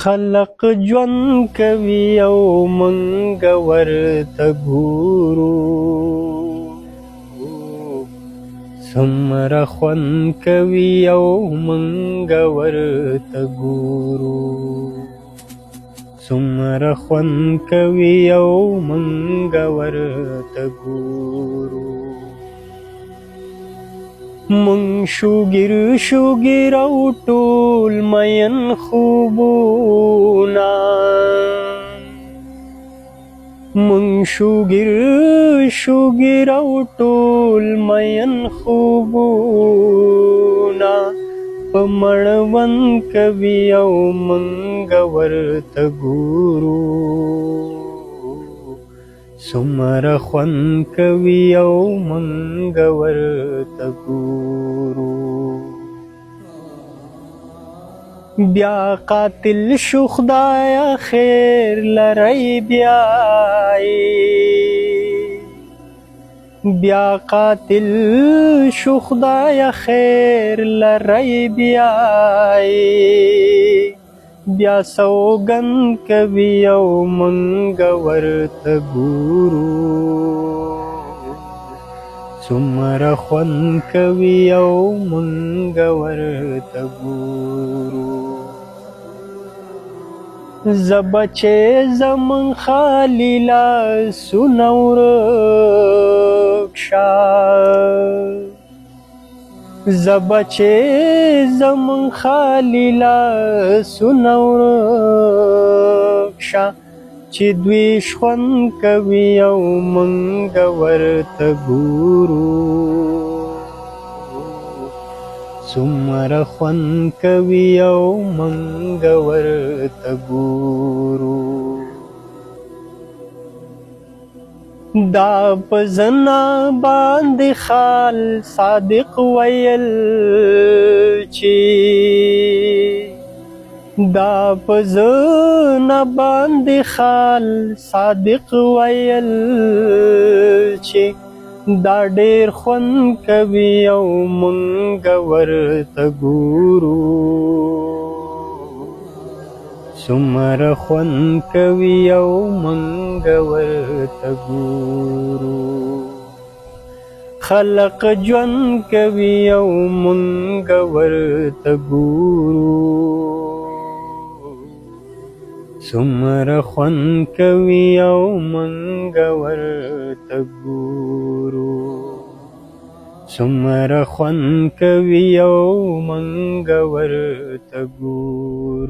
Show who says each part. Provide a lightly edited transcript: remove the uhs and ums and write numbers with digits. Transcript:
Speaker 1: خلق ژوند کوي او منګ ورته ګورو څومره خوند کوي او منګ ورته ګورو څومره خوند کوي او منګ ورته ګورو مونږ شوګیر شوګیر او ټول مین خوبونه مونږ شوګیر شوګیر او ټول مین خوبونه په مړوند کوي او منګ ورته ګورو څومره خوند کوي او منګ ورته ګورو بیا قاتل شو خدایه خیر لرئ بیا قاتل شو خدایه خیر لرئ بیا سوګند کوي او منګ ورته ګورو څومره خوند کوي او منګ ورته ګورو زه بچې زمن خالي لاسونه ورک شه زه بچې زمن خالي لاسونه ورک شه چې دوی خوند کوي او منګ ورته ګورو څومره خوند کوي او منګ ورته ګورو دا په زنا باندې خال صادق ویل چې دا په زنا باندې خال صادق ویل چې دا ډېر خوند کوي او منګ ورته ګورو څومره خوند کوي او منګ ورته ګورو خلق ژوند کوي او منګ ورته ګورو څومره خوند کوي او منګ ورته ګورو څومره خوند کوي او منګ ورته ګورو